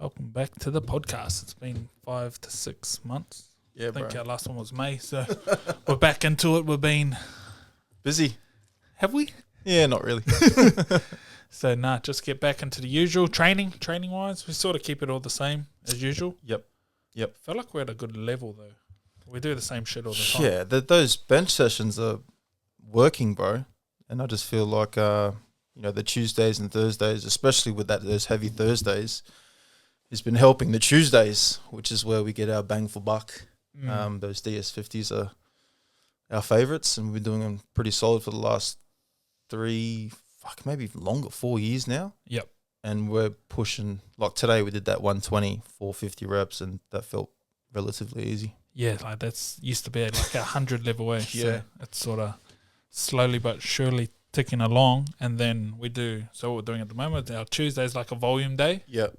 Welcome back to the podcast. It's been 5 to 6 months. Yeah, I think bro. our last one was May, so we're back into it. We've been... Busy? Have we? Yeah, not really. So, just get back into the usual training-wise. We sort of keep it all the same as usual. Yep. Feel like we're at a good level, though. We do the same shit all the time. Yeah, those bench sessions are working, bro. And I just feel like, the Tuesdays and Thursdays, especially with those heavy Thursdays, has been helping the Tuesdays, which is where we get our bang for buck. Those DS50s are our favourites, and we've been doing them pretty solid for the last 4 years now. Yep. And we're pushing, like today we did that 120, 450 reps, and that felt relatively easy. Yeah, like that's used to be at like 100 level way. Yeah. So it's sort of slowly but surely ticking along. And then what we're doing at the moment, our Tuesday is like a volume day. Yep.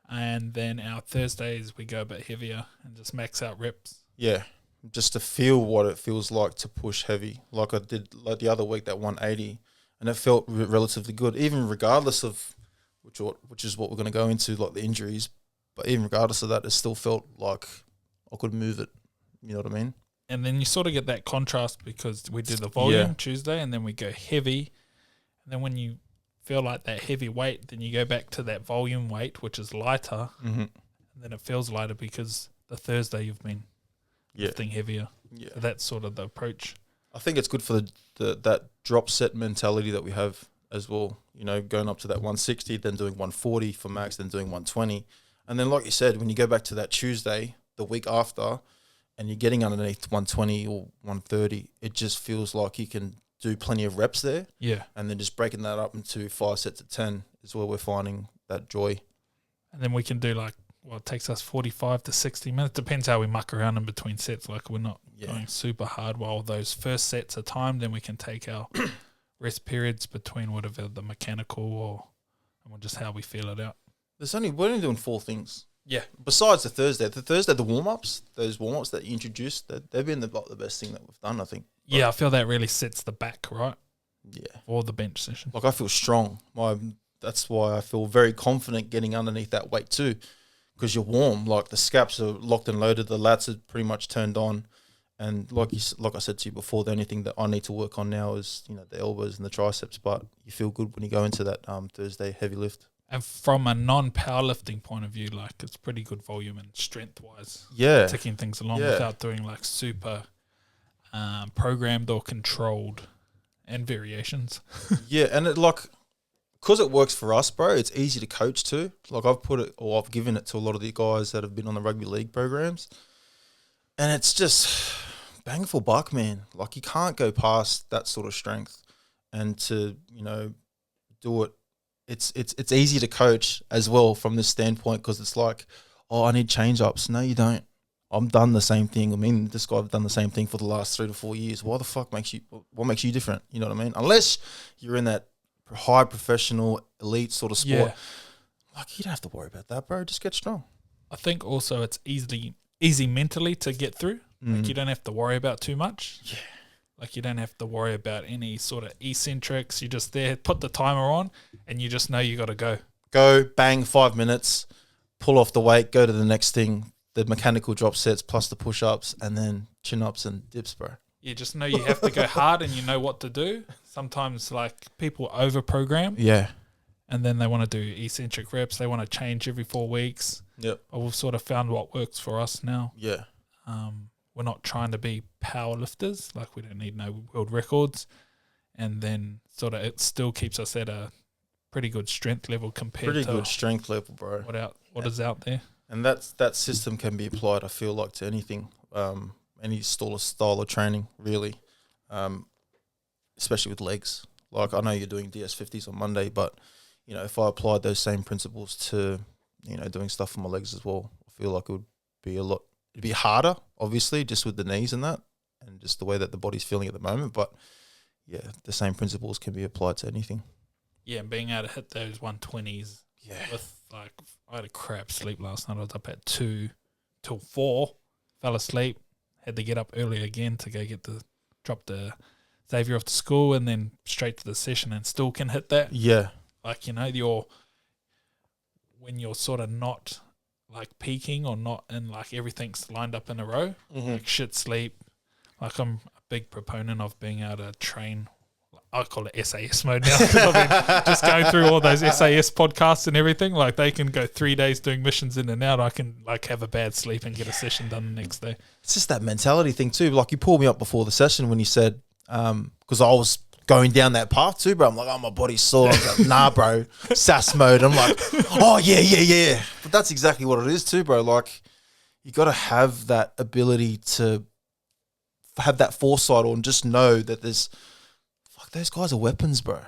And then our Thursdays, we go a bit heavier and just max out reps. Yeah, just to feel what it feels like to push heavy. Like I did like the other week, that 180, and it felt relatively good, even regardless of which is what we're going to go into, like the injuries. But even regardless of that, it still felt like I could move it. You know what I mean? And then you sort of get that contrast because we do the volume Tuesday and then we go heavy. And then when you feel like that heavy weight, then you go back to that volume weight, which is lighter. Mm-hmm. And then it feels lighter because the Thursday you've been lifting heavier. Yeah. So that's sort of the approach. I think it's good for that drop set mentality that we have as well. You know, going up to that 160, then doing 140 for max, then doing 120. And then, like you said, when you go back to that Tuesday, the week after, and you're getting underneath 120 or 130, it just feels like you can do plenty of reps there. Yeah. And then just breaking that up into 5 sets of 10 is where we're finding that joy. And then we can do it takes us 45 to 60 minutes. Depends how we muck around in between sets. Like we're not going super hard while those first sets are timed. Then we can take our rest periods between whatever the mechanical and just how we feel it out. We're only doing 4 things. Yeah. Besides the Thursday, the warm-ups, those warm-ups that you introduced, they've been the best thing that we've done, I think. Yeah, I feel that really sets the back, right? Yeah. For the bench session. Like I feel strong. That's why I feel very confident getting underneath that weight too, because you're warm. Like the scaps are locked and loaded, the lats are pretty much turned on, and like I said to you before, the only thing that I need to work on now is the elbows and the triceps. But you feel good when you go into that Thursday heavy lift. And from a non-powerlifting point of view, like it's pretty good volume and strength-wise. Yeah. Ticking things along without doing like super programmed or controlled and variations. Yeah, and because it works for us, bro, it's easy to coach too. Like I've given it to a lot of the guys that have been on the rugby league programs, and it's just bang for buck, man. Like you can't go past that sort of strength, and to do it. It's easy to coach as well from this standpoint, because it's like, oh, I need change ups. No, you don't. I've done the same thing. I mean, this guy's done the same thing for the last 3 to 4 years. What makes you different? You know what I mean? Unless you're in that high professional elite sort of sport, like you don't have to worry about that, bro. Just get strong. I think also it's easy mentally to get through. Like you don't have to worry about too much. Yeah. Like you don't have to worry about any sort of eccentrics. You're just there, put the timer on, and you just know you got to go. Go, bang, 5 minutes, pull off the weight, go to the next thing, the mechanical drop sets plus the push-ups, and then chin-ups and dips, bro. You just know you have to go hard and you know what to do. Sometimes like people over-program. Yeah. And then they want to do eccentric reps. They want to change every 4 weeks. Yep. But we've sort of found what works for us now. Yeah. We're not trying to be power lifters. Like we don't need no world records. And then sort of it still keeps us at a pretty good strength level compared to good strength level, bro. What is out there. And that system can be applied, I feel like, to anything, any style of training, really, especially with legs. Like I know you're doing DS50s on Monday, but if I applied those same principles to doing stuff for my legs as well, I feel like it would be it'd be harder, obviously, just with the knees and that, and just the way that the body's feeling at the moment. But yeah, the same principles can be applied to anything. Yeah, and being able to hit those 120s. Yeah. With I had a crap sleep last night. I was up at 2 till 4, fell asleep, had to get up early again to go drop the Xavier off to school, and then straight to the session, and still can hit that. Yeah. Like, your when you're sort of not like peaking or not, and like everything's lined up in a row, like shit sleep. Like I'm a big proponent of being able to train. I call it SAS mode now because I've been just going through all those SAS podcasts and everything. Like they can go 3 days doing missions in and out. I can like have a bad sleep and get a session done the next day. It's just that mentality thing too. Like you pulled me up before the session when you said, because I was going down that path too, bro. I'm like, oh, my body's sore. I'm like, nah, bro, SAS mode. I'm like, oh, yeah. But that's exactly what it is too, bro. Like, you got to have that ability to have that foresight or just know that those guys are weapons, bro.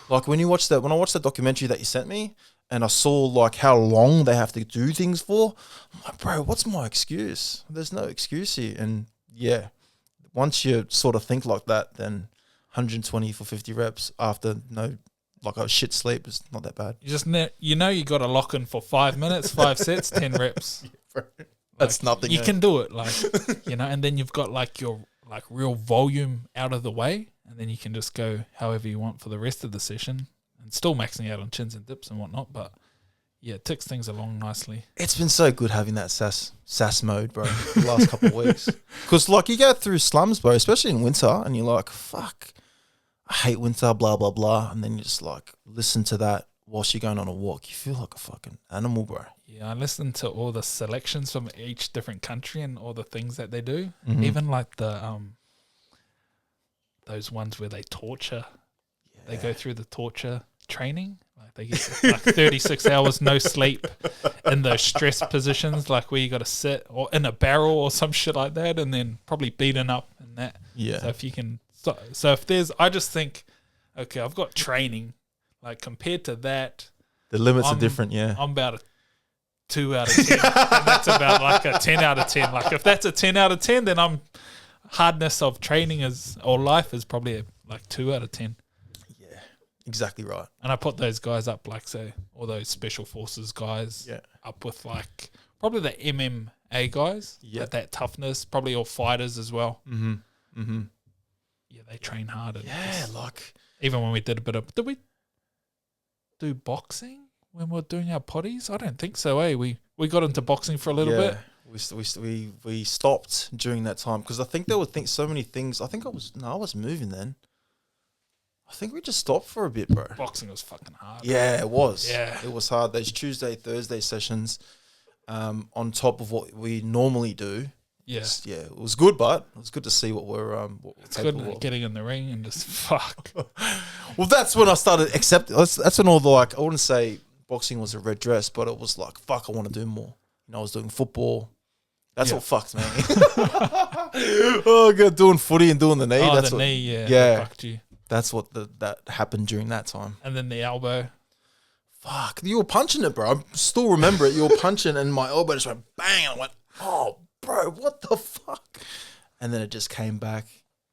Like, when I watched that documentary that you sent me and I saw, like, how long they have to do things for, I'm like, bro, what's my excuse? There's no excuse here. And, yeah, once you sort of think like that, then 120 for 50 reps after a shit sleep is not that bad. You just you got to lock in for 5 minutes, 5 sets, 10 reps. Yeah, that's like, nothing. You can do it, like and then you've got like your like real volume out of the way, and then you can just go however you want for the rest of the session, and still maxing out on chins and dips and whatnot. But yeah, it ticks things along nicely. It's been so good having that SAS mode, bro, the last couple of weeks. Because like you go through slums, bro, especially in winter, and you're like, fuck, I hate winter, blah, blah, blah. And then you just like listen to that whilst you're going on a walk. You feel like a fucking animal, bro. Yeah, I listened to all the selections from each different country and all the things that they do. Even like the those ones where they torture. Yeah. They go through the torture training. Like they get like 36 hours no sleep in those stress positions, like where you got to sit or in a barrel or some shit like that, and then probably beaten up and that. Yeah. So if you can, so if there's, I just think, okay, I've got training, like compared to that, the limits are different. Yeah. I'm about a 2 out of 10. And that's about like a 10 out of 10. Like if that's a 10 out of 10, then I'm hardness of training or life is probably like 2 out of 10. Yeah, exactly right. And I put those guys up, like say all those special forces guys, up with like probably the MMA guys, that toughness, probably all fighters as well. Yeah, they train hard. Like even when we did we do boxing when we were doing our potties? I don't think so. We got into boxing for a little bit. We stopped during that time because I think there were so many things. I think I was moving then. I think we just stopped for a bit, bro. Boxing was fucking hard. Yeah, it was. Yeah, it was hard. Those Tuesday, Thursday sessions, on top of what we normally do. Yeah, it was good, but it was good to see what we're. It's good getting in the ring and just fuck. Well, that's when I started accepting. That's when all the I wouldn't say boxing was a red dress, but it was like fuck. I want to do more. I was doing football. That's what fucked me. Oh, God, doing footy and doing the knee. Oh, that's the what, knee, yeah. Yeah. Fucked you. That's what that happened during that time. And then the elbow. Fuck, you were punching it, bro. I still remember it. You were punching and my elbow just went bang. And I went, oh, bro, what the fuck? And then it just came back.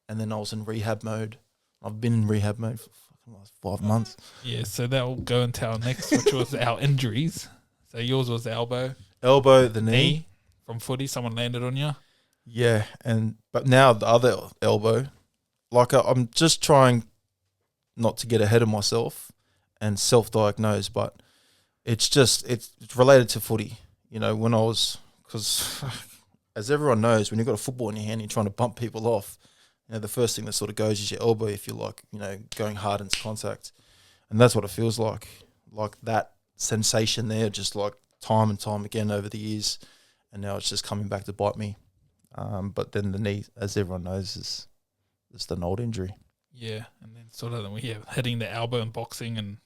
And then I was in rehab mode. I've been in rehab mode for fucking last 5 months. Yeah, so that will go into our next, which was our injuries. So yours was the elbow. Elbow, the knee. From footy, someone landed on you. Yeah, but now the other elbow, like I'm just trying not to get ahead of myself and self-diagnose, but it's related to footy. You know, when I was, because as everyone knows, when you've got a football in your hand, you're trying to bump people off. You know, the first thing that sort of goes is your elbow if you're like, you know, going hard into contact, and that's what it feels like that sensation there, just like time and time again over the years. And now it's just coming back to bite me. But then the knee, as everyone knows, is just an old injury. Yeah, and then sort of hitting the elbow in boxing, and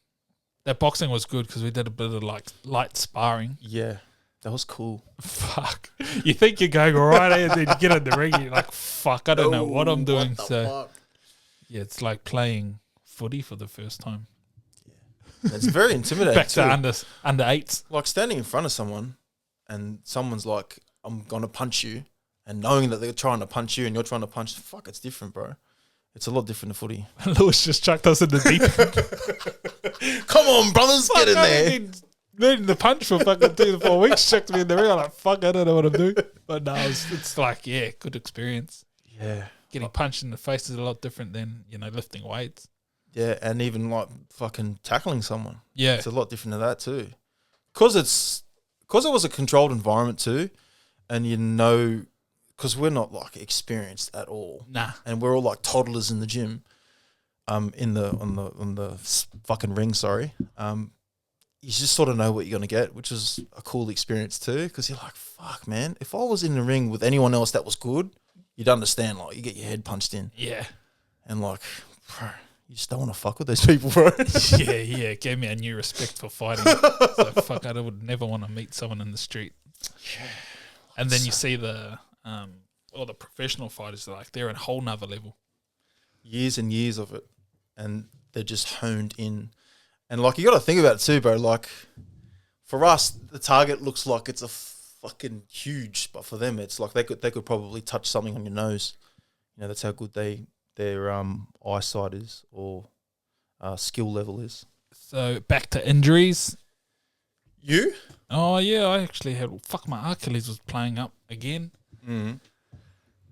that boxing was good because we did a bit of like light sparring. Yeah, that was cool. Fuck, you think you're going all right, and then you get in the ring, and you're like, fuck, I don't know what I'm doing. Fuck? Yeah, it's like playing footy for the first time. Yeah, it's very intimidating. Back to under eights, like standing in front of someone. And someone's like, I'm going to punch you. And knowing that they're trying to punch you and you're trying to punch, fuck, it's different, bro. It's a lot different to footy. Lewis just chucked us in the deep end. Come on, brothers, get in there. Learning the punch for fucking 2 to 4 weeks, chucked me in the ring. I'm like, fuck, I don't know what I'm doing. But no, it's like, yeah, good experience. Yeah. Getting punched in the face is a lot different than, lifting weights. Yeah, and even like fucking tackling someone. Yeah. It's a lot different to that too. because it was a controlled environment too, and because we're not like experienced at all, and we're all like toddlers in the gym, on the fucking ring, sorry, you just sort of know what you're gonna get, which is a cool experience too, because you're like, fuck, man, if I was in the ring with anyone else that was good, you'd understand, like, you get your head punched in, and like, bro, you just don't want to fuck with those people, bro. yeah, gave me a new respect for fighting. So fuck, I would never want to meet someone in the street. And then you see all the professional fighters, like, they're at a whole nother level. Years and years of it, and they're just honed in. And like, you got to think about it too, bro. Like, for us, the target looks like it's a fucking huge, but for them, it's like they could probably touch something on your nose. You know, that's how good their eyesight is, or skill level is. So back to injuries. You? Oh yeah, I actually had my Achilles was playing up again. Mm-hmm.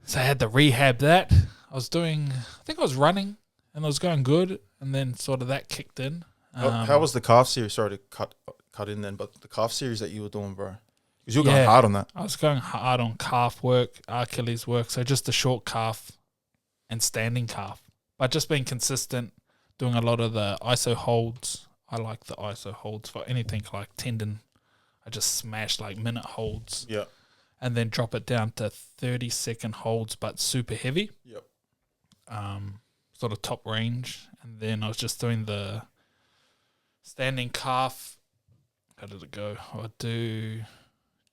So I had to rehab that. I think I was running and I was going good, and then sort of that kicked in. How was the calf series? Sorry to cut in then, but the calf series that you were doing, bro, because you were going hard on that. I was going hard on calf work, Achilles work, so just the short calf and standing calf. But just being consistent, doing a lot of the ISO holds. I like the ISO holds for anything like tendon. I just smash like minute holds. Yeah. And then drop it down to 30-second holds, but super heavy. Yep. Sort of top range. And then I was just doing the standing calf. How did it go? I'd do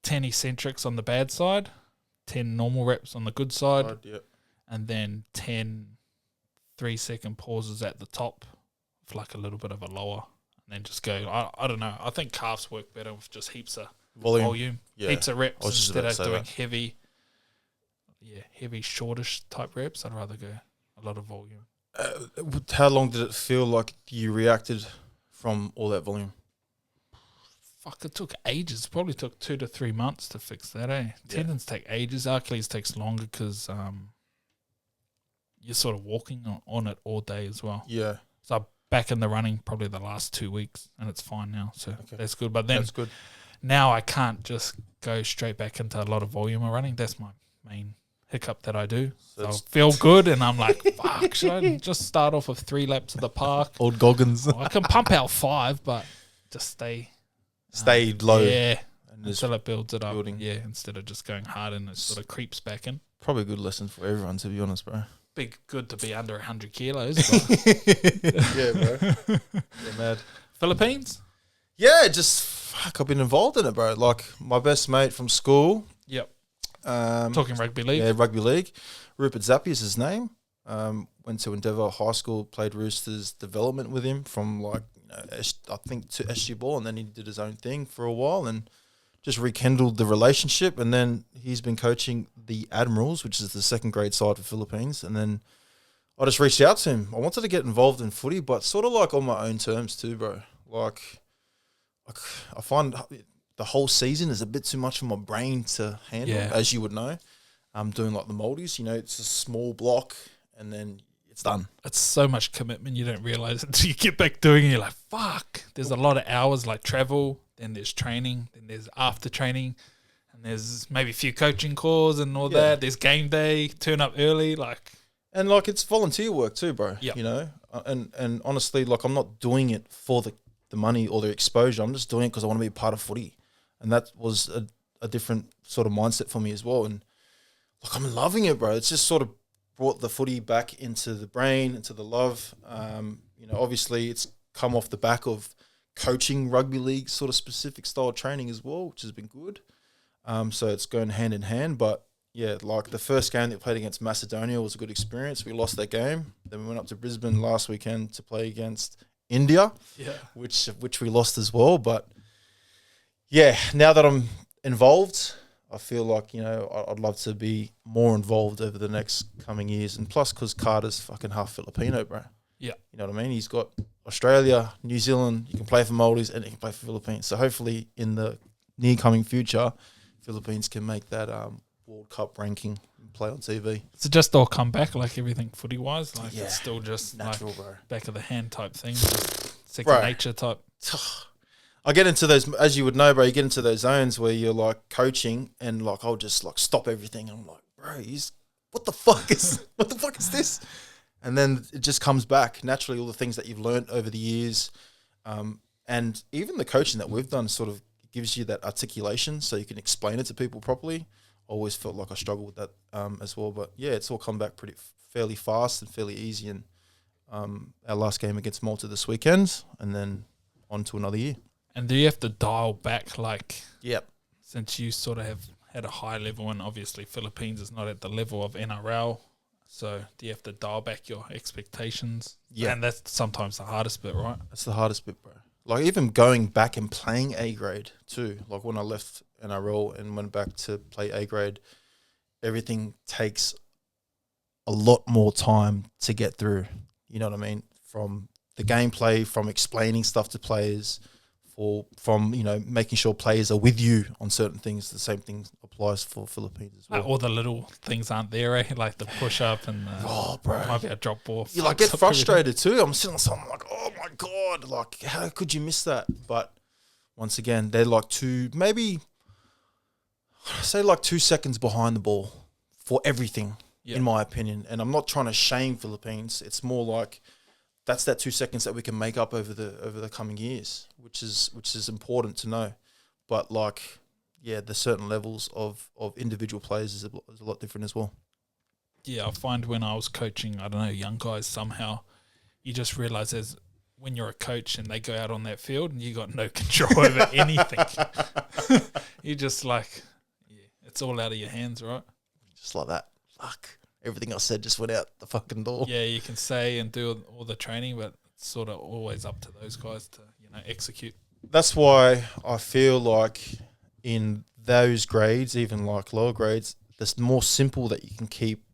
10 eccentrics on the bad side, 10 normal reps on the good side, and then 10 3-second pauses at the top with like a little bit of a lower, and then just go. I don't know. I think calves work better with just heaps of volume. Heaps of reps instead of doing heavy, shortish type reps. I'd rather go a lot of volume. How long did it feel like you reacted from all that volume? Fuck, it took ages. Probably took 2 to 3 months to fix that, eh? Tendons take ages. Achilles takes longer because you're sort of walking on it all day as well. Yeah. So I'm back in the running probably the last 2 weeks, and it's fine now. So that's good. But then now I can't just go straight back into a lot of volume of running. That's my main hiccup that I do. So I feel good, and I'm like, fuck, should I just start off with 3 laps of the park? Old Goggins. Well, I can pump out 5, but just stay low. Yeah. Until it builds it up. Instead of just going hard and it sort of creeps back in. Probably a good lesson for everyone, to be honest, bro. Good to be under 100 kilos. Yeah, bro. Yeah, mad. Philippines? Yeah, I've been involved in it, bro. Like, my best mate from school. Yep. Talking rugby league. Yeah, rugby league. Rupert Zappi is his name. Went to Endeavour High School, played Roosters development with him from I think to SG Ball, and then he did his own thing for a while and just rekindled the relationship. And then he's been coaching the Admirals, which is the second grade side for Philippines. And then I just reached out to him. I wanted to get involved in footy, but sort of like on my own terms too, bro. Like, I find the whole season is a bit too much for my brain to handle, as you would know. I'm doing like the Maldives, it's a small block and then it's done. It's so much commitment, you don't realise it until you get back doing it. You're like, fuck. There's a lot of hours, like travel, then there's training, then there's after training, and there's maybe a few coaching calls and all that. There's game day, turn up early, and like it's volunteer work too, bro. Yep. And honestly, like I'm not doing it for the money or the exposure. I'm just doing it because I want to be a part of footy, and that was a different sort of mindset for me as well. And like I'm loving it, bro. It's just sort of brought the footy back into the brain, into the love. Obviously it's come off the back of coaching rugby league sort of specific style training as well, which has been good. So it's going hand in hand. But yeah, like the first game that we played against Macedonia was a good experience. We lost that game. Then we went up to Brisbane last weekend to play against India, which we lost as well. But yeah, now that I'm involved, I feel like, I'd love to be more involved over the next coming years. And plus, because Carter's fucking half Filipino, bro. Yeah. You know what I mean? He's got Australia, New Zealand, you can play for Maldives, and he can play for Philippines. So hopefully in the near coming future, Philippines can make that World Cup ranking and play on TV. So just all come back like everything footy-wise? Like it's still just natural, like bro. Back of the hand type thing, just second nature type. I get into those, as you would know, bro. You get into those zones where you're like coaching, and like I'll just like stop everything. And I'm like, bro, what the fuck is this? And then it just comes back naturally. All the things that you've learned over the years, and even the coaching that we've done sort of gives you that articulation, so you can explain it to people properly. Always felt like I struggled with that as well, but yeah, it's all come back fairly fast and fairly easy. And our last game against Malta this weekend, and then on to another year. And do you have to dial back, like, Yep. since you sort of have had a high level, and obviously Philippines is not at the level of NRL, so do you have to dial back your expectations? Yeah. And that's sometimes the hardest bit, right? That's the hardest bit, bro. Like even going back and playing A grade too. Like when I left NRL and went back to play A grade, everything takes a lot more time to get through. You know what I mean? From the gameplay, from explaining stuff to players, from making sure players are with you on certain things. The same thing applies for Philippines as well. All the little things aren't there, eh? Like the push up and bro, might be a drop ball. You like get frustrated too. I'm sitting on something like, oh my god, like how could you miss that? But once again, they're like 2 seconds behind the ball for everything, in my opinion. And I'm not trying to shame Philippines. It's more like that's that 2 seconds that we can make up over the coming years, which is important to know. But like, yeah, the certain levels of individual players is a lot different as well. Yeah, I find when I was coaching, I don't know, young guys, somehow you just realise as when you're a coach and they go out on that field and you got no control over anything. You just like, it's all out of your hands, right? Just like that. Fuck. Everything I said just went out the fucking door. Yeah, you can say and do all the training, but it's sort of always up to those guys to, execute. That's why I feel like in those grades, even like lower grades, the more simple that you can keep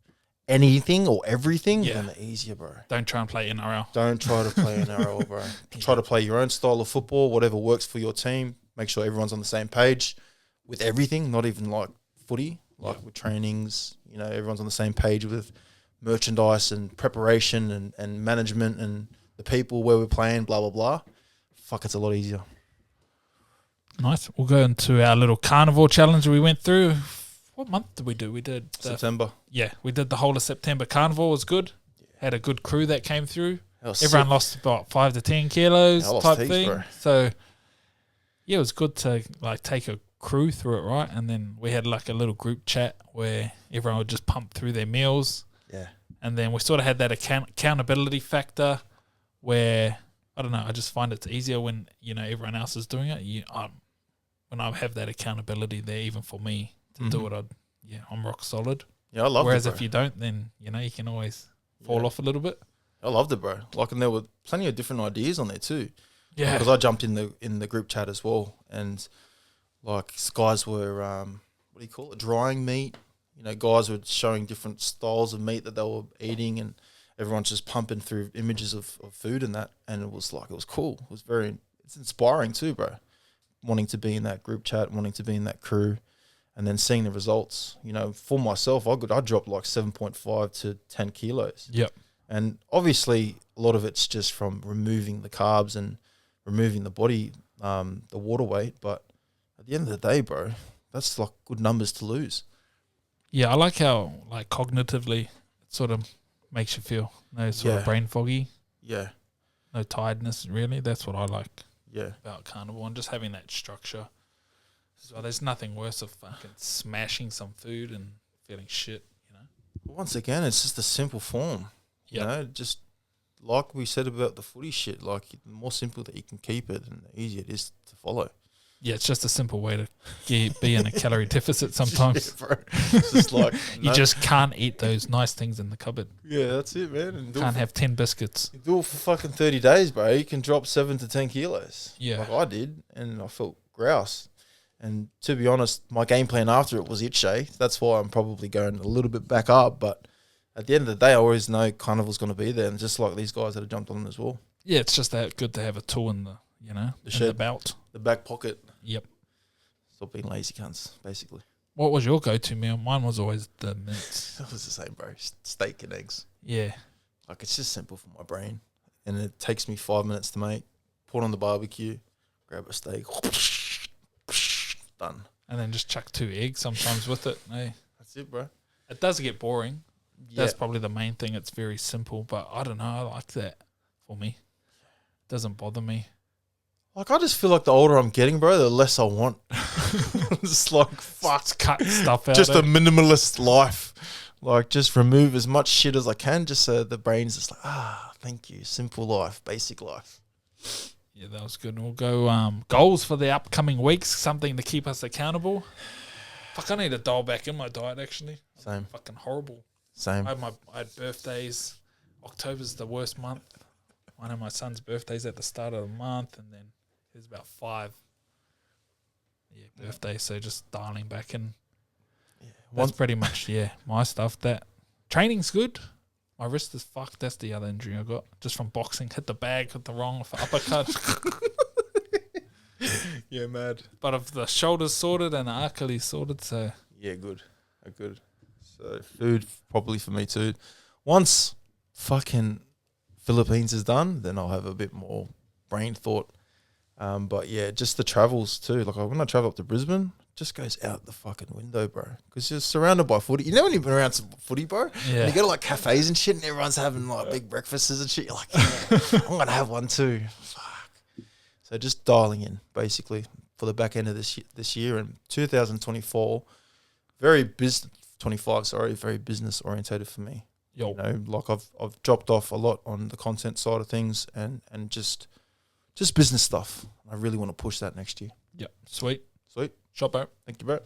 anything or everything, then the easier, bro. Don't try and play NRL. Don't try to play NRL, bro. Try to play your own style of football, whatever works for your team. Make sure everyone's on the same page with everything, not even like footy, with trainings. Everyone's on the same page with merchandise and preparation and management and the people where we're playing, blah, blah, blah. Fuck, it's a lot easier. Nice. We'll go into our little carnivore challenge we went through. What month did we do? We did September. Yeah, we did the whole of September. Carnivore was good. Had a good crew that came through. Everyone lost about 5 to 10 kilos type thing. Bro. So, yeah, it was good to take a crew through it, right? And then we had like a little group chat where everyone would just pump through their meals. Yeah. And then we sort of had that accountability factor where, I don't know, I just find it's easier when, everyone else is doing it. When I have that accountability there, even for me to do it, I'm rock solid. Yeah, I love it. Whereas if you don't, then, you can always fall off a little bit. I loved it, bro. And there were plenty of different ideas on there too. Yeah. Because I jumped in the group chat as well. And guys were, drying meat. Guys were showing different styles of meat that they were eating, and everyone's just pumping through images of food and that. And it was cool. It was it's inspiring too, bro. Wanting to be in that group chat, wanting to be in that crew, and then seeing the results. For myself, I dropped like 7.5 to 10 kilos. Yep. And obviously a lot of it's just from removing the carbs and removing the body, the water weight. But at the end of the day, bro, that's like good numbers to lose. Yeah, I like how cognitively it sort of makes you feel no sort of brain foggy. Yeah. No tiredness, really. That's what I like about carnivore, and just having that structure. So there's nothing worse of fucking smashing some food and feeling shit, Once again, it's just a simple form. Just like we said about the footy shit, the more simple that you can keep it and the easier it is to follow. Yeah, it's just a simple way to be in a calorie deficit sometimes. Bro. It's just you just can't eat those nice things in the cupboard. Yeah, that's it, man. And can't have 10 biscuits. You do it for fucking 30 days, bro. You can drop 7 to 10 kilos. Yeah. Like I did, and I felt grouse. And to be honest, my game plan after it was it, Shay. That's why I'm probably going a little bit back up. But at the end of the day, I always know Carnival's going to be there. And just like these guys that have jumped on as well. Yeah, it's just that good to have a tool in the, the belt. The back pocket. Yep. Stop being lazy cunts, basically. What was your go-to meal? Mine was always the mince. It was the same, bro. Steak and eggs. Yeah. It's just simple for my brain. And it takes me 5 minutes to make. Put on the barbecue. grab a steak, done. And then just chuck 2 eggs sometimes with it. Hey, That's it, bro. it does get boring. Yeah. That's probably the main thing. It's very simple, but I don't know. I like that for me. It doesn't bother me. Like, I just feel like the older I'm getting, bro, the less I want. It's like, fuck. Just cut stuff out. Just a minimalist life. Like, just remove as much shit as I can just so the brain's just like, thank you. Simple life, basic life. Yeah, that was good. We'll go goals for the upcoming weeks, something to keep us accountable. Fuck, I need to dial back in my diet, actually. Same. Fucking horrible. Same. I had birthdays. October's the worst month. I know my son's birthday's at the start of the month, and then there's about 5 birthdays, so just dialing back in. Yeah. That's pretty much, my stuff. That training's good. My wrist is fucked. That's the other injury I got. Just from boxing. Hit the bag, hit the wrong for uppercut. Yeah, mad. But if the shoulder's sorted and the Achilles sorted, so... Yeah, good. Good. So food probably for me too. Once fucking Philippines is done, then I'll have a bit more brain thought. But yeah, just the travels too. Like when I travel up to Brisbane, just goes out the fucking window, bro. Because you're surrounded by footy. You know when you've been around some footy, bro? Yeah. And you go to like cafes and shit and everyone's having like big breakfasts and shit. You're like, I'm going to have one too. Fuck. So just dialing in basically for the back end of this year and 2024. Very business orientated for me. Yo. You know, like I've dropped off a lot on the content side of things and just business stuff. I really want to push that next year. Yep. Sweet. Sweet. Shot, bro. Thank you, bro.